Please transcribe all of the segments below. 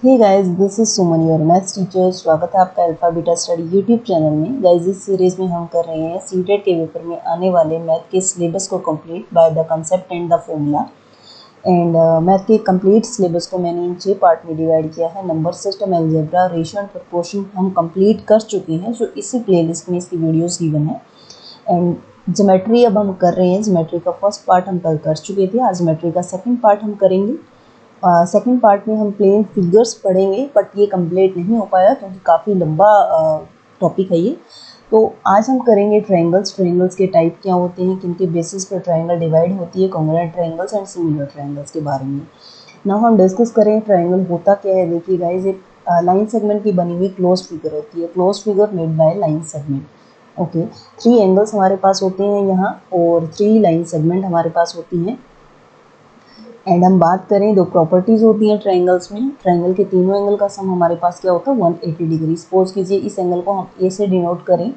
Hey guys, this is Suman your maths teacher. स्वागत है आपका alpha beta study YouTube channel में। गाइस, इस सीरीज में हम कर रहे हैं सीटेट के पेपर में आने वाले मैथ के सिलेबस को complete by the concept and the formula. And math के कंप्लीट सिलेबस को मैंने इन 6 पार्ट में डिवाइड किया है। Number system, algebra, ratio and proportion हम कंप्लीट कर चुके हैं, जो इसी प्लेलिस्ट में इसकी वीडियोस गिवन है। एंड ज्योमेट्री अब हम कर रहे हैं। ज्योमेट्री का फर्स्ट पार्ट हम कल कर चुके थे। आज ज्योमेट्री का सेकंड पार्ट हम करेंगे। सेकंड पार्ट में हम प्लेन फिगर्स पढ़ेंगे, बट ये कंप्लीट नहीं हो पाया क्योंकि काफ़ी लंबा टॉपिक है ये। तो आज हम करेंगे ट्रायंगल्स। ट्रायंगल्स के टाइप क्या होते हैं, किन के बेसिस पर ट्रायंगल डिवाइड होती है, congruent triangles and similar triangles के बारे में। नाउ हम डिस्कस करें ट्रायंगल होता क्या है। देखिए गाइस, एक लाइन सेगमेंट की बनी हुई क्लोज फिगर होती है। Close figure made by line segment. Okay, 3 angles हमारे पास होते हैं यहाँ और 3 लाइन सेगमेंट हमारे पास होती हैं। एंड हम बात करें, दो प्रॉपर्टीज होती हैं ट्रायंगल्स में। ट्रायंगल के तीनों एंगल का सम हमारे पास क्या होता है, 180 डिग्री। सपोज कीजिए इस एंगल को हम ए से डिनोट करें,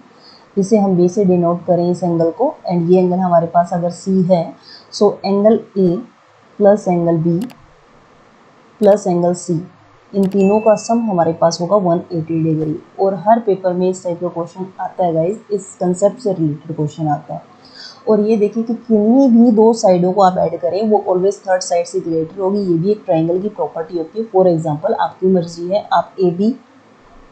इसे हम बी से डिनोट करें इस एंगल को, एंड ये एंगल हमारे पास अगर सी है, so angle A plus angle B plus angle C, इन तीनों का सम हमारे पास होगा 180 डिग्री। और हर पेपर में इस टाइप का क्वेश्चन आता है गाइज, इस कंसेप्ट से रिलेटेड क्वेश्चन आता है। और ये देखिए कि किन्हीं भी दो साइडों को आप ऐड करें, वो ऑलवेज थर्ड साइड से ग्रेटर होगी। ये भी एक ट्रायंगल की प्रॉपर्टी होती है। फॉर एग्जांपल, आपकी मर्जी है, आप A B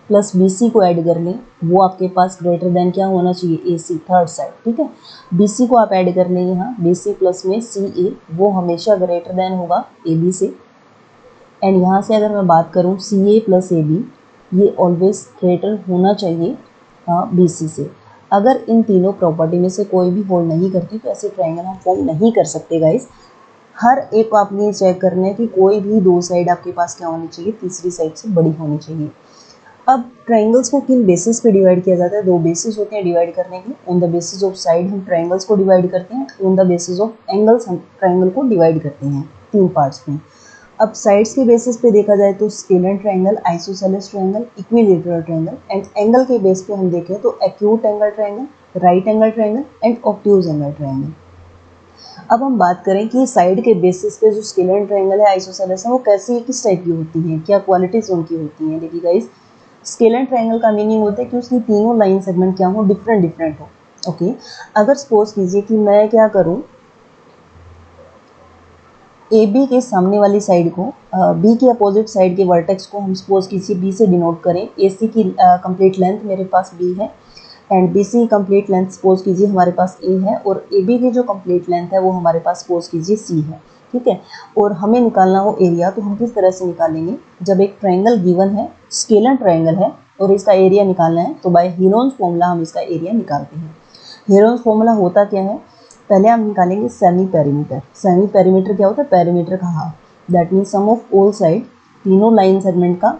plus B C को ऐड कर लें, वो आपके पास ग्रेटर देन क्या होना चाहिए, ए सी, थर्ड साइड। ठीक है, बी सी को आप ऐड कर लें यहाँ, बी सी प्लस में सी ए, वो हमेशा ग्रेटर देन होगा ए बी से। एंड यहाँ से अगर मैं बात करूँ सी ए प्लस ए बी, ये ऑलवेज ग्रेटर होना चाहिए बी सी से। अगर इन तीनों प्रॉपर्टी में से कोई भी होल्ड नहीं करती तो ऐसे ट्रायंगल हम फॉर्म नहीं कर सकते गाइस। हर एक को आपने चेक करना है कि कोई भी दो साइड आपके पास क्या होनी चाहिए, तीसरी साइड से बड़ी होनी चाहिए। अब ट्रायंगल्स को किन बेसिस पे डिवाइड किया जाता है, दो बेसिस होते हैं डिवाइड करने के। On the basis of side हम ट्रायंगल्स को डिवाइड करते हैं, on the basis of angles हम ट्रायंगल को डिवाइड करते हैं 3 पार्ट्स में। अब साइड्स के बेसिस पे देखा जाए तो scalar triangle, isosceles triangle, equilateral triangle. And angle के बेस पे हम देखें तो acute angle triangle, right angle triangle and obtuse angle triangle. अब हम बात करें कि साइड के बेसिस पे जो स्केलर ट्रायंगल है, आइसोसेलेस है, वो कैसी, किस टाइप की होती हैं, क्या क्वालिटीज उनकी होती हैं। देखिए गाइस, स्केलर ट्रायंगल का मीनिंग होता है कि उसकी तीनों लाइन सेगमेंट क्या हो, डिफरेंट डिफरेंट हो। ओके, अगर सपोज कीजिए कि मैं क्या करूँ, ए बी के सामने वाली साइड को, बी के अपोजिट साइड के वर्टेक्स को हम सपोज कीजिए बी से डिनोट करें। ए सी की कंप्लीट लेंथ मेरे पास बी है, and B C complete length suppose कीजिए हमारे पास ए है, और ए बी की जो कंप्लीट लेंथ है वो हमारे पास सपोज कीजिए सी है। ठीक है, और हमें निकालना हो एरिया, तो हम किस तरह से निकालेंगे, जब एक ट्रायंगल गिवन है, स्केलर ट्रायंगल है, और इसका एरिया निकालना है, तो बाय हीरोन्स फॉर्मूला हम इसका एरिया निकालते हैं। हीरोन्स फॉर्मूला होता क्या है, पहले हम निकालेंगे सेमी पेरीमीटर। सेमी पेरीमीटर क्या होता है, पेरीमीटर का half, that means sum of all side, तीनों लाइन सेगमेंट का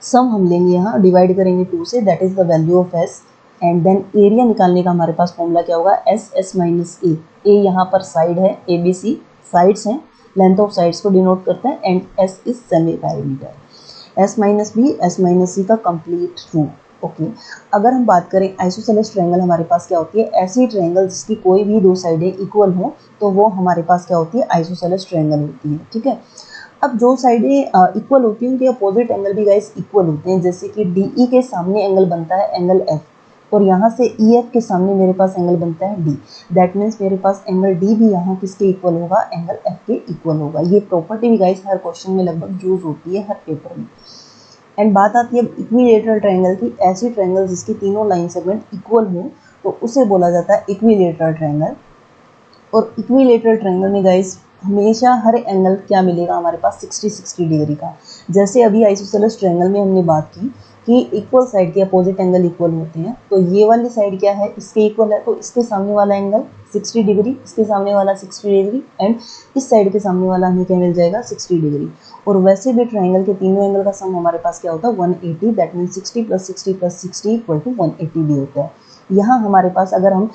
सम हम लेंगे यहाँ, डिवाइड करेंगे 2 से, that is the value of S. And then area निकालने का हमारे पास फॉर्मूला क्या होगा, S S minus A. A यहाँ पर साइड है, ए बी सी साइड्स हैं, लेंथ ऑफ साइड्स को डिनोट करता है, and S is semi perimeter. S minus B, S minus सी का कंप्लीट रूट। ओके, अगर हम बात करें आइसोसेलेस ट्रायंगल, हमारे पास क्या होती है, ऐसी ट्रायंगल जिसकी कोई भी दो साइडें इक्वल हो, तो वो हमारे पास क्या होती है, आइसोसेलेस ट्रायंगल होती है। ठीक है, अब जो साइडें इक्वल होती हैं उनके अपोजिट एंगल भी गाइस इक्वल होते हैं। जैसे कि डी ई के सामने एंगल बनता है एंगल एफ, और यहाँ से ई एफ के सामने मेरे पास एंगल बनता है डी। दैट मीन्स मेरे पास एंगल डी भी यहाँ किसके इक्वल होगा, एंगल एफ के इक्वल होगा। ये प्रॉपर्टी भी गाइस हर क्वेश्चन में लगभग यूज होती है, हर पेपर में। एंड बात आती है इक्विलैटरल ट्रायंगल की। ऐसी ट्रायंगल जिसकी तीनों लाइन सेगमेंट इक्वल हो, तो उसे बोला जाता है इक्विलैटरल ट्रायंगल। और इक्विलैटरल ट्रायंगल में गाइस हमेशा हर एंगल क्या मिलेगा हमारे पास, 60 डिग्री का। जैसे अभी आइसोसेलेस ट्रायंगल में हमने बात की कि इक्वल साइड के अपोजिट एंगल इक्वल होते हैं, तो ये वाली साइड क्या है, इसके इक्वल है, तो इसके सामने वाला एंगल 60 डिग्री, इसके सामने वाला 60 डिग्री, एंड इस साइड के सामने वाला हमें क्या मिल जाएगा, 60 डिग्री। और वैसे भी ट्रायंगल के तीनों एंगल का सम हमारे पास क्या होता है, 180। That means 60 plus 60 plus 60 equal to 180 भी होता है। यहाँ हमारे पास अगर हम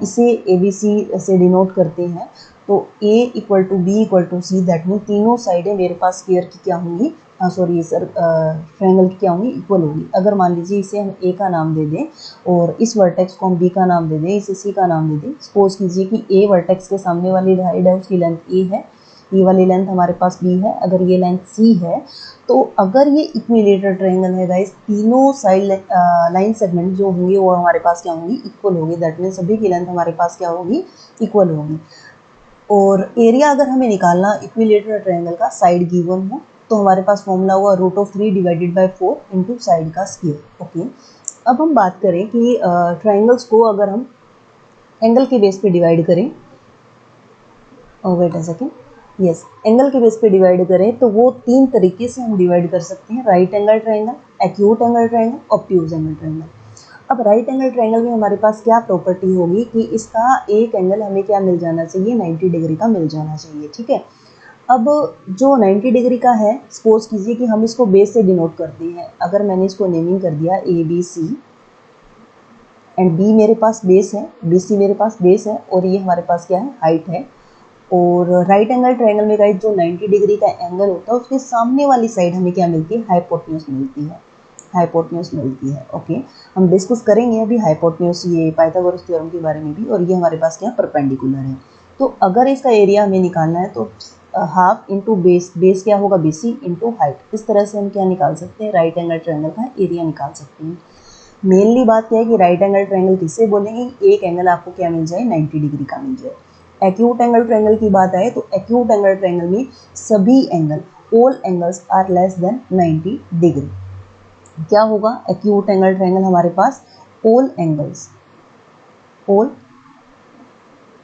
इसे ए बी सी से डिनोट करते हैं, तो A equal to B equal to C, that mean तीनों साइडें मेरे पास स्क्वायर की क्या होंगी, सॉरी सर, ट्रायंगल की क्या होंगी, इक्वल होगी। अगर मान लीजिए इसे हम ए का नाम दे दें, और इस वर्टेक्स को हम बी का नाम दे दें, इसे सी का नाम दे दें। सपोज कीजिए कि ए वर्टेक्स के सामने वाली साइड है, उसकी लेंथ ए है, ये वाली लेंथ हमारे पास बी है, अगर ये लेंथ सी है, तो अगर ये इक्विलेटरल ट्रायंगल है गाइस, तीनों साइड लाइन सेगमेंट जो होंगे वो हमारे पास क्या होंगी, इक्वल होगी। दैट मीन्स सभी की लेंथ हमारे पास क्या होगी, इक्वल होगी। और एरिया अगर हमें निकालना इक्विलेटरल ट्रायंगल का, साइड गिवन हो, तो हमारे पास फॉर्मूला होगा √3 डिवाइडेड बाय 4 इंटू साइड का स्क्वायर। ओके, अब हम बात करें कि ट्रायंगल्स को अगर हम एंगल के बेस पे डिवाइड करें, wait a second, yes, angle के बेस पे डिवाइड करें तो वो तीन तरीके से हम डिवाइड कर सकते हैं, right angle triangle, acute angle triangle, obtuse angle triangle. अब राइट एंगल ट्रायंगल में हमारे पास क्या प्रॉपर्टी होगी कि इसका एक एंगल हमें क्या मिल जाना चाहिए, 90 डिग्री का मिल जाना चाहिए। ठीक है, अब जो 90 डिग्री का है, सपोज कीजिए कि हम इसको बेस से डिनोट करते हैं। अगर मैंने इसको नेमिंग कर दिया ABC एंड B मेरे पास बेस है, BC मेरे पास बेस है, और ये हमारे पास क्या है, हाइट है। और राइट एंगल ट्रायंगल में गाइस जो 90 डिग्री का एंगल होता है उसके सामने वाली साइड हमें क्या मिलती है, हाइपोटेन्यूज मिलती है, हाइपोटेन्यूज मिलती है। ओके, हम डिस्कस करेंगे अभी हाइपोटेन्यूज, ये पाइथागोरस थ्योरम के बारे में भी, और ये हमारे पास क्या परपेंडिकुलर है। तो अगर इसका एरिया हमें निकालना है तो हाफ इंटू बेस, बेस क्या होगा, BC इंटू हाइट, इस तरह से हम क्या निकाल सकते हैं, राइट एंगल ट्रायंगल का एरिया निकाल सकते हैं। मेनली बात क्या है कि राइट एंगल ट्रायंगल किससे बोलेंगे, एक एंगल आपको क्या मिल जाए, 90 डिग्री का मिल जाए। एक्यूट एंगल ट्रायंगल की बात आए तो एक्यूट एंगल ट्रायंगल में सभी angle, all angles are less than 90 degree. क्या होगा, एक्यूट एंगल ट्रायंगल हमारे पास ऑल एंगल्स, ऑल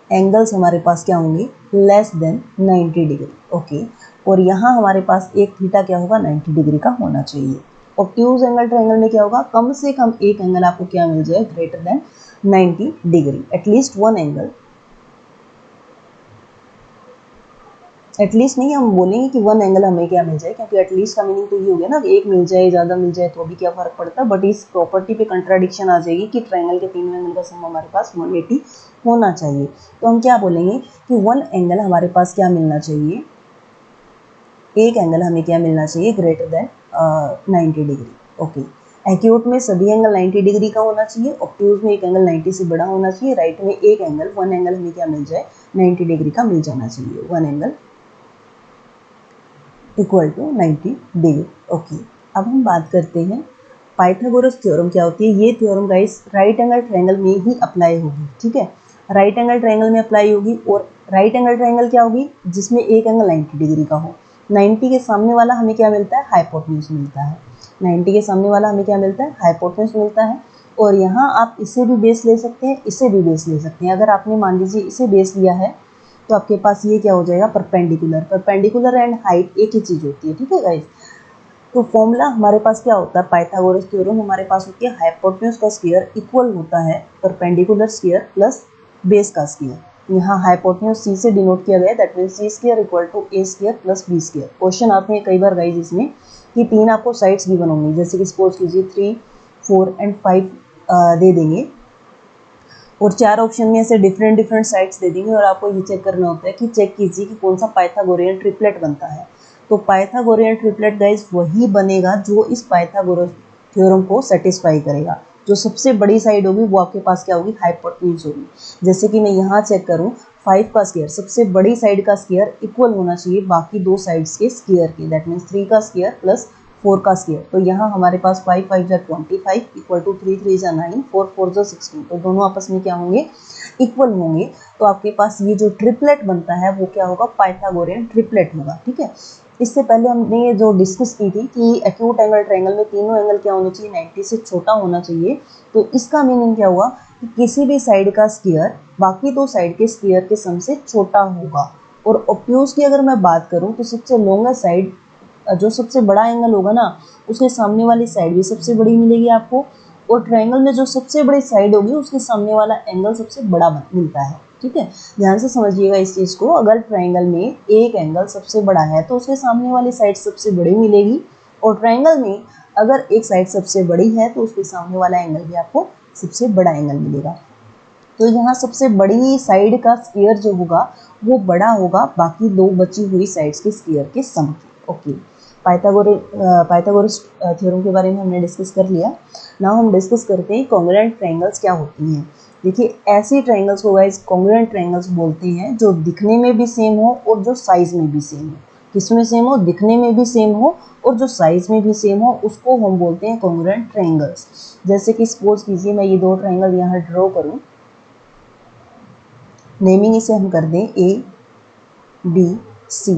एंगल्स हमारे पास क्या होंगे, लेस देन 90 डिग्री। ओके, और यहाँ हमारे पास एक थीटा क्या होगा, 90 डिग्री का होना चाहिए। ऑब्ट्यूज एंगल ट्रायंगल में क्या होगा, कम से कम एक एंगल आपको क्या मिल जाए, greater than 90 degree, at least one angle, at least नहीं, हम बोलेंगे कि वन एंगल हमें क्या मिल जाए, क्योंकि एटलीस्ट का मीनिंग तो ये हो गया ना कि एक मिल जाए, ज़्यादा मिल जाए तो अभी क्या फ़र्क पड़ता है, बट इस प्रॉपर्टी पे कंट्राडिक्शन आ जाएगी कि ट्रायंगल के तीनों एंगल का सम हमारे पास 180 होना चाहिए। तो हम क्या बोलेंगे कि वन एंगल हमारे पास क्या मिलना चाहिए, एक एंगल हमें क्या मिलना चाहिए, greater than 90 degree. Okay, acute में सभी एंगल 90 डिग्री का होना चाहिए, ऑब्ट्यूज में एक एंगल 90 से बड़ा होना चाहिए, राइट में एक एंगल, वन एंगल हमें क्या मिल जाए, 90 डिग्री का मिल जाना चाहिए, one angle equal to 90 degree. Okay, अब हम बात करते हैं पाइथागोरस थ्योरम क्या होती है। ये theorem guys right angle triangle में ही अप्लाई होगी। ठीक है, राइट एंगल ट्रायंगल में अप्लाई होगी, और राइट एंगल ट्रायंगल क्या होगी, जिसमें एक एंगल 90 डिग्री का हो। 90 के सामने वाला हमें क्या मिलता है, हाइपोटेन्यूज मिलता है। 90 के सामने वाला हमें क्या मिलता है, हाइपोटेन्यूज मिलता है। और यहाँ आप इसे भी बेस ले सकते हैं, इसे भी बेस ले सकते हैं। अगर आपने मान लीजिए इसे बेस लिया है तो आपके पास ये क्या हो जाएगा, परपेंडिकुलर। परपेंडिकुलर एंड हाइट एक ही चीज़ होती है। ठीक है गाइस, तो फॉर्मूला हमारे पास क्या होता है, पाइथागोरस थ्योरम हमारे पास होती है, हाइपोटेन्यूज का स्क्वायर इक्वल होता है परपेंडिकुलर स्क्वायर प्लस बेस का स्क्वायर। यहाँ हाइपोटेन्यूज सी से डिनोट किया गया है, that means C square equal to A square plus B square. Question आते हैं कई बार गाइस इसमें कि तीन आपको साइड्स गिवन होंगी, जैसे कि सपोज कीजिए 3, 4 एंड 5 दे देंगे, और चार ऑप्शन में ऐसे डिफरेंट डिफरेंट साइड्स दे देंगे, और आपको ये चेक करना होता है कि चेक कीजिए कि कौन सा पाइथागोरियन ट्रिपलेट बनता है। तो पाइथागोरियन ट्रिपलेट गाइस वही बनेगा जो इस पाइथागोरस थ्योरम को सेटिस्फाई करेगा। जो सबसे बड़ी साइड होगी वो आपके पास क्या होगी, हाइपोटेन्यूज होगी। जैसे कि मैं यहाँ चेक करूँ, 5 का स्क्वायर, सबसे बड़ी साइड का स्क्वायर इक्वल होना चाहिए बाकी दो साइड्स के स्क्वायर के, दैट मीन्स 3 का स्क्वायर प्लस 4 का स्क्वायर। तो यहाँ हमारे पास 5 5 जा 25 इक्वल टू 3 3 जा 9, 4 4 जा 16, तो दोनों आपस में क्या होंगे, इक्वल होंगे। तो आपके पास ये जो ट्रिपलेट बनता है वो क्या होगा, पाइथागोरियन ट्रिपलेट होगा। ठीक है, इससे पहले हमने ये जो डिस्कस की थी कि एक्यूट एंगल ट्रायंगल में तीनों एंगल क्या होने चाहिए, 90 से छोटा होना चाहिए। तो इसका मीनिंग क्या हुआ कि किसी भी साइड का स्क्वायर बाकी दो साइड के स्क्वायर के सम से छोटा होगा। और ऑब्ट्यूज की अगर मैं बात करूँ तो सबसे लॉन्गेस्ट साइड, जो सबसे बड़ा एंगल होगा ना, उसके सामने वाली साइड भी सबसे बड़ी मिलेगी आपको, और ट्रायंगल में जो सबसे बड़ी साइड होगी उसके सामने वाला एंगल सबसे बड़ा मिलता है। ठीक है, ध्यान से समझिएगा इस चीज़ को। अगर ट्रायंगल में एक एंगल सबसे बड़ा है तो उसके सामने वाली साइड सबसे बड़ी मिलेगी, और ट्रायंगल में अगर एक साइड सबसे बड़ी है तो उसके सामने वाला एंगल भी आपको सबसे बड़ा एंगल मिलेगा। तो यहाँ सबसे बड़ी साइड का स्क्वायर जो होगा वो बड़ा होगा बाकी दो बची हुई साइड्स के स्क्वायर के सम के। ओके, पाइथागोरस थ्योरम के बारे में हमने डिस्कस कर लिया। नाउ हम डिस्कस करते हैं कॉन्ग्रुएंट ट्रायंगल्स क्या होती हैं। देखिए ऐसे ट्रायंगल्स को गाइस कॉन्ग्रुएंट ट्रायंगल्स बोलते हैं, जो दिखने में भी सेम हो और जो साइज में भी सेम हो। किसमें सेम हो? दिखने में भी सेम हो और जो साइज में भी सेम हो, उसको हम बोलते हैं कॉन्ग्रुएंट ट्रायंगल्स। जैसे कि सपोज कीजिए मैं ये दो ट्रायंगल यहाँ ड्रॉ करूं, नेमिंग इसे हम कर दें ए बी सी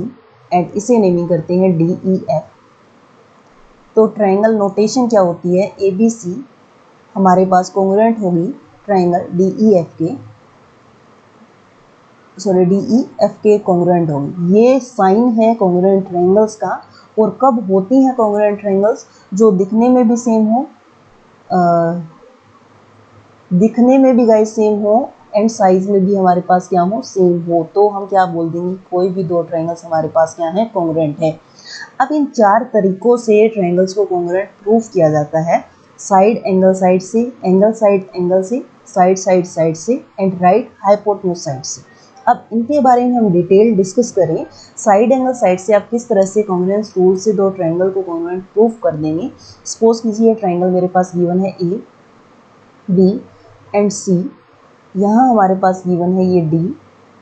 एंड इसे नेमिंग करते हैं डी ई एफ। तो ट्रायंगल नोटेशन क्या होती है? ए बी सी हमारे पास कॉन्ग्रुएंट होगी ट्रायंगल डी ई एफ के, सॉरी डी ई एफ के कॉन्ग्रुएंट होगी। ये साइन है कॉन्ग्रुएंट ट्रायंगल्स का। और कब होती हैं कॉन्ग्रुएंट ट्रायंगल्स? जो दिखने में भी सेम हो, दिखने में भी गाइस सेम हो एंड साइज में भी हमारे पास क्या हो? सेम हो। तो हम क्या बोल देंगे? कोई भी दो ट्रायंगल्स हमारे पास क्या है? कॉन्ग्रुएंट है। अब इन चार तरीकों से ट्रायंगल्स को कॉन्ग्रुएंट प्रूफ किया जाता है। साइड एंगल साइड से, एंगल साइड एंगल से, साइड साइड साइड से एंड राइट हाइपोटेन्यूज साइड से। अब इनके बारे में हम डिटेल डिस्कस करें। साइड एंगल साइड से आप किस तरह से कॉन्ग्रुएंस रूल से दो ट्रायंगल को कॉन्ग्रुएंट प्रूफ कर देंगे। सपोज कीजिए ट्रायंगल मेरे पास गिवन है ए बी एंड सी, यहाँ हमारे पास गिवन है ये D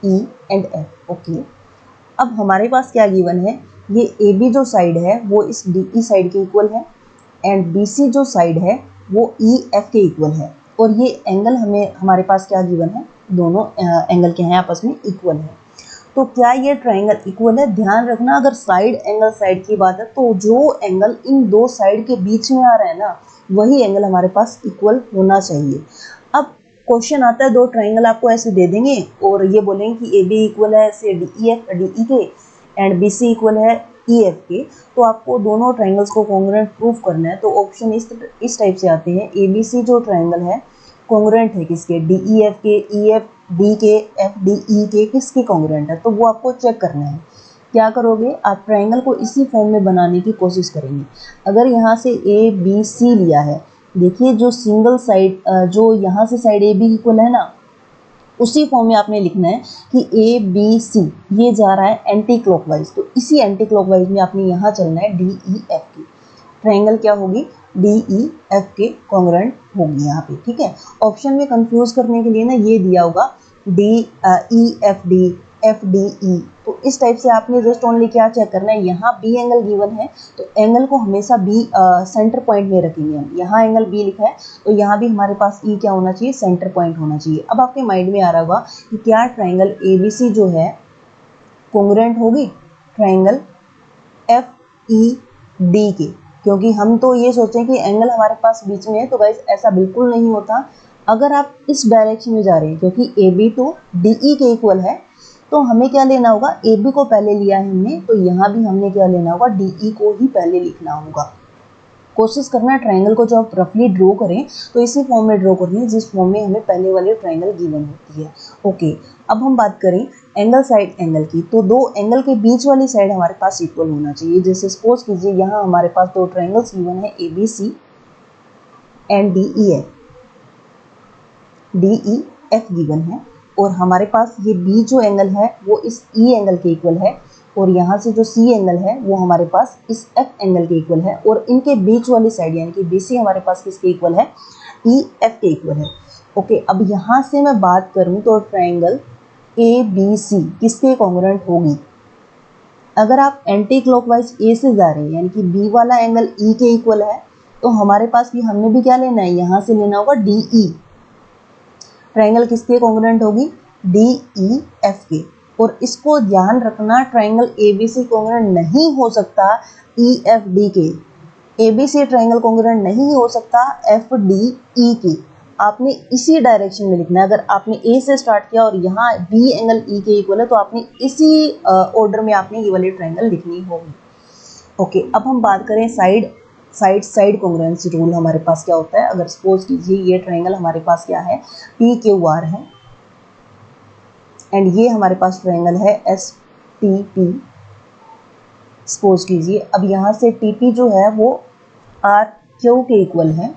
E and F. Okay, अब हमारे पास क्या गिवन है? ये ए बी जो साइड है वो इस डी ई साइड के इक्वल है एंड बी सी जो साइड है वो ई एफ के इक्वल है। और ये एंगल हमारे पास क्या गिवन है? दोनों एंगल के हैं आपस में इक्वल है। तो क्या ये ट्रायंगल इक्वल है? ध्यान रखना, अगर साइड एंगल साइड की बात है तो जो एंगल इन दो साइड के बीच में आ रहा है ना, वही एंगल हमारे पास इक्वल होना चाहिए। अब क्वेश्चन आता है, दो ट्रायंगल आपको ऐसे दे देंगे और ये बोलेंगे कि ए बी इक्वल है ऐसे डी ई के एंड बी सी इक्वल है ई एफ के। तो आपको दोनों ट्रायंगल्स को कॉन्ग्रुएंट प्रूफ करना है। तो ऑप्शन इस टाइप से आते हैं। ए बी सी जो ट्रायंगल है कॉन्ग्रुएंट है किसके? डी ई एफ के, ई एफ डी के, एफ डी ई के, किसके कॉन्ग्रुएंट है? तो वो आपको चेक करना है। क्या करोगे आप? ट्रायंगल को इसी फॉर्म में बनाने की कोशिश करेंगे। अगर यहाँ से ए बी सी लिया है, देखिए जो सिंगल साइड, जो यहाँ से साइड ए बी इक्वल है ना, उसी फॉर्म में आपने लिखना है कि ए बी सी ये जा रहा है एंटी क्लॉकवाइज। तो इसी एंटी क्लॉकवाइज में आपने यहाँ चलना है डी ई एफ की। ट्रायंगल क्या होगी? डी ई एफ के कॉन्ग्रुएंट होगी यहाँ पे। ठीक है, ऑप्शन में कंफ्यूज करने के लिए ना ये दिया होगा D E F D, F D E. तो इस टाइप से आपने जस्ट ओनली क्या चेक करना है, यहाँ बी एंगल गिवन है तो एंगल को हमेशा बी सेंटर पॉइंट में रखेंगे हम। यहाँ एंगल बी लिखा है तो यहाँ भी हमारे पास ई क्या होना चाहिए? सेंटर पॉइंट होना चाहिए। अब आपके माइंड में आ रहा होगा कि क्या ट्रायंगल ए बी सी जो है कॉन्ग्रुएंट होगी ट्रायंगल एफ ई डी के? क्योंकि हम तो ये सोचें कि एंगल हमारे पास बीच में है, तो गाइस ऐसा बिल्कुल नहीं होता। अगर आप इस डायरेक्शन में जा रहे हैं, क्योंकि A B to D E के इक्वल है, तो हमें क्या लेना होगा? ए बी को पहले लिया है हमने, तो यहाँ भी हमने क्या लेना होगा? डी ई को ही पहले लिखना होगा। कोशिश करना ट्रायंगल को जब रफली ड्रॉ करें तो इसी फॉर्म में ड्रॉ करनी है जिस फॉर्म में हमें पहले वाली ट्रायंगल गिवन होती है। ओके, अब हम बात करें एंगल साइड एंगल की। तो दो एंगल के बीच वाली साइड हमारे पास इक्वल होना चाहिए। जैसे सपोज कीजिए यहाँ हमारे पास दो ट्रायंगल्स गिवन है A B C and D E F given है और हमारे पास ये बी जो एंगल है वो इस ई एंगल के इक्वल है और यहाँ से जो सी एंगल है वो हमारे पास इस एफ एंगल के इक्वल है और इनके बीच वाली साइड यानी कि बी सी हमारे पास किसके इक्वल है? ई एफ के इक्वल है। ओके, अब यहाँ से मैं बात करूँ तो ट्रायंगल ए बी सी किसके कॉन्ग्रुएंट होगी? अगर आप एंटी क्लॉकवाइज ए से जा रहे हैं यानी कि बी वाला एंगल ई के इक्वल है, तो हमारे पास भी हमने भी क्या लेना है? यहाँ से लेना होगा डी ई। ट्रायंगल किसके कॉन्ग्रुएंट होगी? डी ई एफ के। और इसको ध्यान रखना, triangle A B C congruent नहीं हो सकता ई एफ डी के। A B C triangle congruent नहीं हो सकता एफ डी ई के। आपने इसी डायरेक्शन में लिखना है। अगर आपने ए से स्टार्ट किया और यहाँ बी एंगल ई के इक्वल है तो आपने इसी ऑर्डर में आपने ये वाली ट्रायंगल लिखनी होगी। ओके, अब हम बात करें साइड कॉन्ग्रुएंसी रूल हमारे पास क्या होता है। अगर सपोज कीजिए ये ट्रायंगल हमारे पास क्या है? पी क्यू आर है एंड ये हमारे पास ट्रायंगल है एस टी पी। सपोज कीजिए अब यहाँ से टी पी जो है वो आर क्यू के इक्वल है,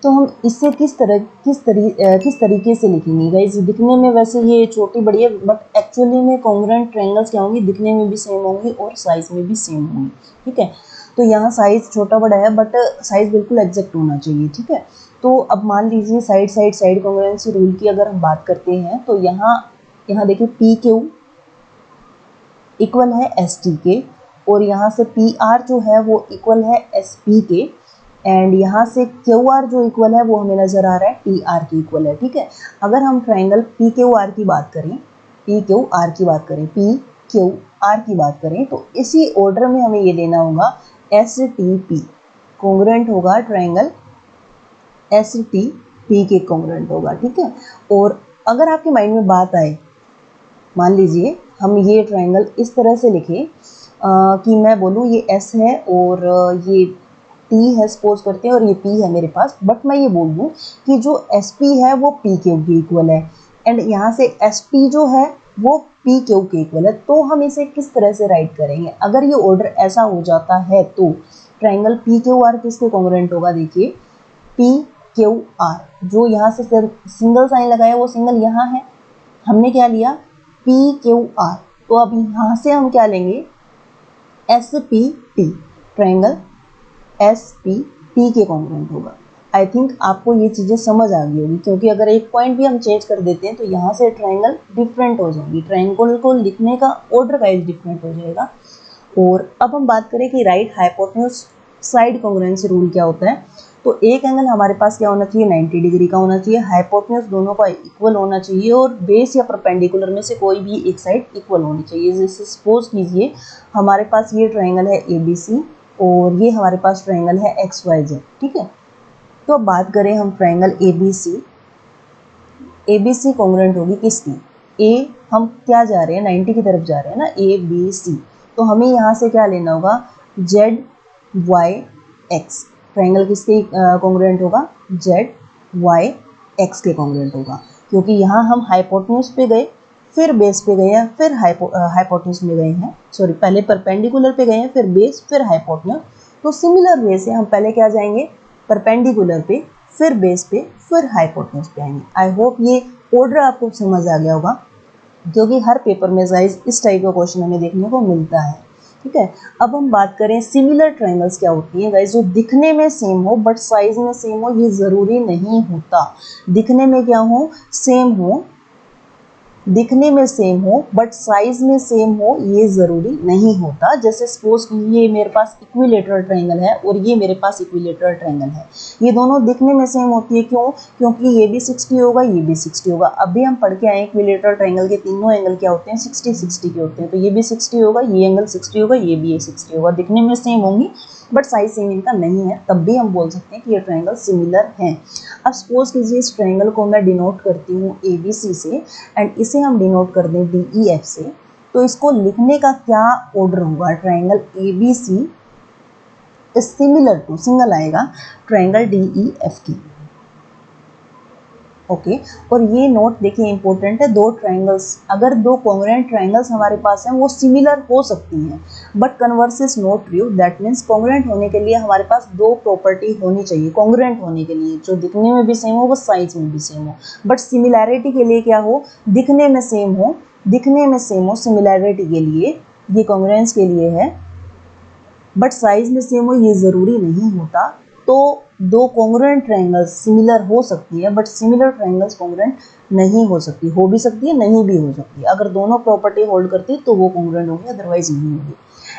तो हम इससे किस तरीके से लिखेंगे? गाइस दिखने में वैसे ये छोटी बड़ी है बट एक्चुअली में कॉन्ग्रुएंट ट्रायंगल्स क्या होंगी? दिखने में भी सेम होंगी और साइज में भी सेम होंगी। ठीक है, तो यहाँ साइज छोटा बड़ा है बट साइज बिल्कुल एग्जैक्ट होना चाहिए। ठीक है, तो अब मान लीजिए side side side congruency rule की अगर हम बात करते हैं तो यहाँ देखिए पी क्यू इक्वल है एस टी के, और यहाँ से पी आर जो है वो इक्वल है एस पी के, एंड यहाँ से क्यू आर जो इक्वल है वो हमें नज़र आ रहा है टी आर के इक्वल है, ठीक है। अगर हम ट्राइंगल पी क्यू आर की बात करें, पी क्यू आर की बात करें, पी क्यू आर की बात करें, तो इसी ऑर्डर में हमें ये लेना होगा एस टी पी कॉन्ग्रुएंट होगा ट्राइंगल एस टी पी के कॉन्ग्रुएंट होगा, ठीक है। और अगर आपके माइंड में बात आए, मान लीजिए हम ये ट्राइंगल इस तरह से लिखें कि मैं बोलूँ ये एस है और ये टी है, सपोज करते हैं, और ये पी है मेरे पास, बट मैं ये बोल दूँ कि जो एस पी है वो पी क्यू के इक्वल है, एंड यहाँ से एस पी जो है वो पी क्यू के इक्वल है। तो हम इसे किस तरह से राइट करेंगे? अगर ये ऑर्डर ऐसा हो जाता है तो ट्राइंगल पी क्यू आर किसके कॉन्ग्रुएंट होगा? देखिए पी क्यू आर, जो यहाँ से सिंगल साइन लगाया वो सिंगल यहाँ है, हमने क्या लिया पी क्यू आर, तो अब यहाँ से हम क्या लेंगे S P T, triangle S P T के कॉन्ग्रुएंट होगा। आई थिंक आपको ये चीज़ें समझ आ गई होगी, क्योंकि अगर एक पॉइंट भी हम चेंज कर देते हैं तो यहाँ से ट्राइंगल डिफरेंट हो जाएगी, ट्राइंगल को लिखने का ऑर्डर वाइज डिफरेंट हो जाएगा। और अब हम बात करें कि right hypotenuse side congruency rule क्या होता है, तो एक एंगल हमारे पास क्या होना चाहिए 90 डिग्री का होना चाहिए, हाइपोटेन्यूज दोनों का इक्वल होना चाहिए, और बेस या परपेंडिकुलर में से कोई भी एक साइड इक्वल होनी चाहिए। जैसे सपोज कीजिए हमारे पास ये ट्राइंगल है ए बी सी और ये हमारे पास ट्राइंगल है एक्स वाई जेड, ठीक है। तो अब बात करें हम triangle A B C congruent होगी किसकी? ए हम क्या जा रहे हैं 90 की तरफ जा रहे हैं ना, ए बी सी, तो हमें यहाँ से क्या लेना होगा जेड वाई एक्स, ट्राइंगल किसके कॉन्ग्रुएंट होगा? जेड वाई एक्स के कॉन्ग्रुएंट होगा, क्योंकि यहाँ हम हाइपोटेन्यूज पे गए, फिर बेस पे गए हैं, फिर हाइपोटेन्यूज में गए हैं, सॉरी पहले परपेंडिकुलर पे गए हैं, फिर बेस, फिर हाइपोटेन्यूज। तो सिमिलर वे से हम पहले क्या जाएंगे परपेंडिकुलर पे, फिर बेस पे, फिर हाइपोटेन्यूज पे आएंगे। आई होप ये ऑर्डर आपको समझ आ गया होगा, क्योंकि हर पेपर में गाइस इस टाइप का क्वेश्चन हमें देखने को मिलता है, ठीक है। अब हम बात करें सिमिलर ट्राइंगल्स क्या होती हैं गाइस, जो दिखने में सेम हो बट साइज में सेम हो, ये ज़रूरी नहीं होता। दिखने में क्या हो? सेम हो, दिखने में सेम हो बट साइज में सेम हो, ये ज़रूरी नहीं होता। जैसे सपोज ये मेरे पास इक्विलेटरल ट्राइंगल है और ये मेरे पास इक्विलेटरल ट्राइंगल है, ये दोनों दिखने में सेम होती है, क्यों? क्योंकि ये भी 60 होगा, ये भी 60 होगा। अभी हम पढ़ के आए इक्विलेटरल ट्राइंगल के तीनों एंगल क्या होते हैं 60-60 के होते हैं, तो ये भी 60 होगा, ये एंगल 60 होगा, ये भी 60 होगा, दिखने में सेम होंगी बट साइज सेम इनका नहीं है, तब भी हम बोल सकते हैं कि ये ट्राइंगल सिमिलर हैं। अब सपोज कीजिए इस ट्राइंगल को मैं डिनोट करती हूँ ए बी सी से, एंड इसे हम डिनोट कर दें डी ई एफ से, तो इसको लिखने का क्या ऑर्डर होगा? Triangle A B C is similar to, single आएगा, ट्राइंगल डी ई एफ की, ओके। और ये नोट देखिए इंपॉर्टेंट है, दो ट्राइंगल्स, अगर दो कॉन्ग्रुएंट ट्राइंगल्स हमारे पास हैं वो सिमिलर हो सकती हैं, but converse is not true. That means congruent होने के लिए हमारे पास दो प्रॉपर्टी होनी चाहिए, कॉन्ग्रुएंट होने के लिए जो दिखने में भी सेम हो वो साइज में भी सेम हो, बट सिमिलैरिटी के लिए क्या हो? दिखने में सेम हो, दिखने में सेम हो, सिमिलैरिटी के लिए, ये कॉन्ग्रुएंस के लिए है, बट साइज में सेम हो ये ज़रूरी नहीं होता। तो दो कॉन्ग्रुएंट ट्राइंगल्स सिमिलर हो सकती है, बट सिमिलर ट्राइंगल्स कॉन्ग्रुएंट नहीं हो सकती, हो भी सकती है, नहीं भी हो सकती। अगर दोनों प्रॉपर्टी होल्ड करती है तो वो कॉन्ग्रुएंट होगी, अदरवाइज नहीं होगी।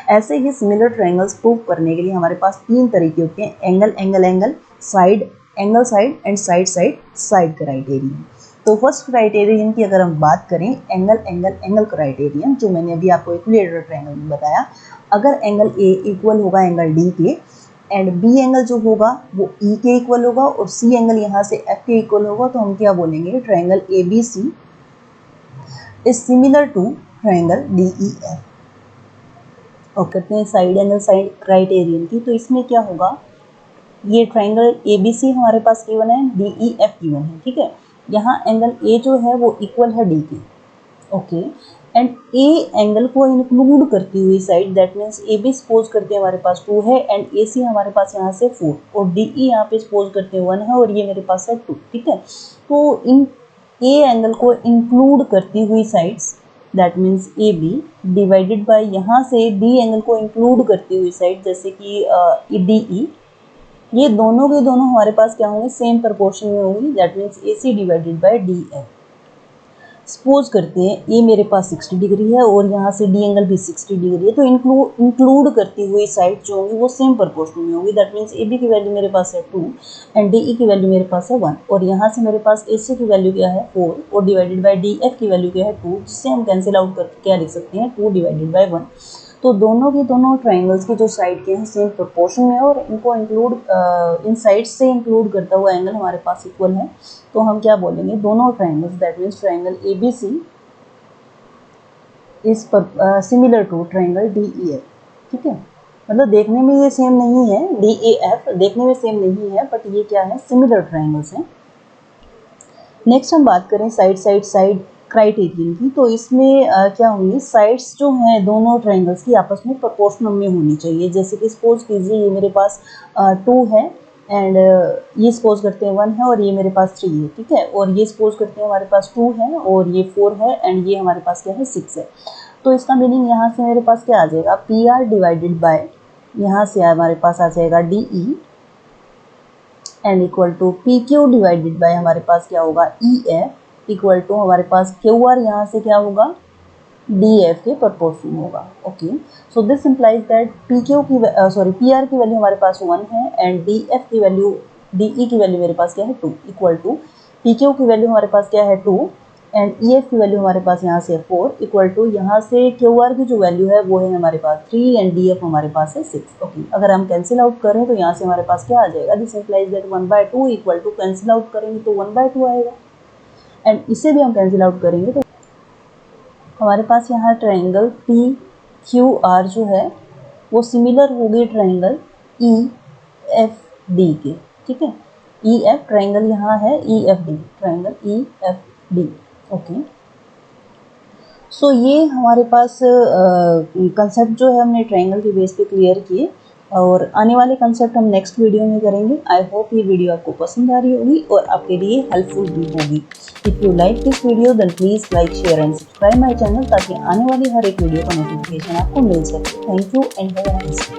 ऐसे ही सिमिलर ट्राइंगल्स प्रूव करने के लिए हमारे पास तीन तरीके होते हैं, angle angle angle, side angle side, and side side side criterion. तो फर्स्ट क्राइटेरियन की अगर हम बात करें एंगल एंगल एंगल क्राइटेरियन, जो मैंने अभी आपको इक्विलेटरल ट्राइंगल में बताया, अगर एंगल ए इक्वल होगा एंगल डी के, एंड बी एंगल जो होगा वो ई के इक्वल होगा, और सी एंगल यहाँ से एफ के इक्वल होगा, तो हम क्या बोलेंगे? Triangle A B C is similar to triangle D E F. और करते हैं साइड एंगल साइड क्राइटेरियन की, तो इसमें क्या होगा? ये ट्राइंगल ए बी सी हमारे पास गिवन है, डी ई एफ गिवन है, ठीक है। यहाँ एंगल ए जो है वो इक्वल है डी के, ओके, एंड ए एंगल को इंक्लूड करती हुई side, that means A B suppose करते हैं हमारे पास 2 है, एंड ए सी हमारे पास यहाँ से 4, और डी ई यहाँ पे सपोज करते हैं 1 है, और ये मेरे पास है 2, ठीक है। तो इन ए एंगल को इंक्लूड करती हुई sides, that means A B divided by यहाँ से डी एंगल को इंक्लूड करती हुई साइड, जैसे कि डी ई, ये दोनों के दोनों हमारे पास क्या होंगे, सेम प्रोपोर्शन में होंगी, that means AC divided by DF। Suppose करते हैं ये मेरे पास 60 डिग्री है और यहाँ से डी एंगल भी 60 डिग्री है, तो इंक्लूड करती हुई साइड जो होंगी वो सेम प्रोपोर्शन में होगी, दैट मीन्स AB की वैल्यू मेरे पास है 2 एंड DE की वैल्यू मेरे पास है 1, और यहाँ से मेरे पास AC की वैल्यू क्या है 4 और डिवाइडेड बाय DF की वैल्यू क्या है 2, जिससे हम कैंसिल आउट करके क्या लिख सकते हैं 2 डिवाइडेड बाय 1। तो दोनों के दोनों ट्राइंगल्स की जो साइड के हैं सेम प्रोपोर्शन में है और इनको इंक्लूड इन साइड्स से इंक्लूड करता हुआ एंगल हमारे पास इक्वल है, तो हम क्या बोलेंगे, दोनों triangles that means triangle ABC is similar to triangle DEF। ठीक है, मतलब देखने में ये सेम नहीं है, DEF देखने में सेम नहीं है, बट ये क्या है, सिमिलर ट्राइंगल्स हैं। नेक्स्ट हम बात करें साइड क्राइटेरियन की, तो इसमें क्या होंगी, साइड्स जो हैं दोनों ट्राइंगल्स की आपस में प्रोपोर्शनल में होनी चाहिए। जैसे कि सपोज कीजिए ये मेरे पास 2 है एंड ये सपोज करते हैं 1 है और ये मेरे पास 3 है, ठीक है, और ये सपोज करते हैं हमारे पास 2 है और ये 4 है एंड ये हमारे पास क्या है 6 है। तो इसका मीनिंग यहाँ से मेरे पास क्या आ जाएगा, PR डिवाइडेड बाय, यहाँ से हमारे पास आ जाएगा DE and equal to PQ divided by हमारे पास क्या होगा EF इक्वल टू हमारे पास QR यहाँ से क्या होगा DF के प्रोपोर्शन होगा। Okay, so this implies that PR की वैल्यू हमारे पास 1 है एंड DE की वैल्यू मेरे पास क्या है 2 इक्वल टू PQ की वैल्यू हमारे पास क्या है 2 एंड EF की वैल्यू हमारे पास यहाँ से 4 इक्वल टू यहाँ से QR की जो वैल्यू है वो है हमारे पास 3 एंड DF हमारे पास है 6। ओके, अगर हम कैंसिल आउट करें तो यहाँ से हमारे पास क्या आ जाएगा, this implies that 1/2 equal to, cancel out करेंगे तो 1/2 आएगा एंड इसे भी हम कैंसिल आउट करेंगे तो हमारे पास यहाँ ट्राइंगल PQR जो है वो सिमिलर होगी ट्राइंगल EFD के। ठीक है, EF ट्राइंगल यहाँ है, EFD ट्राइंगल EFD। ओके, सो ये हमारे पास कंसेप्ट जो है हमने ट्राइंगल के बेस पे क्लियर किए और आने वाले कंसेप्ट हम नेक्स्ट वीडियो में करेंगे। आई होप ये वीडियो आपको पसंद आ रही होगी और आपके लिए हेल्पफुल भी होगी। If you like this video then please like, share and subscribe my channel, ताकि आने वाली हर एक वीडियो का नोटिफिकेशन आपको मिल सके। Thank you and have a nice day.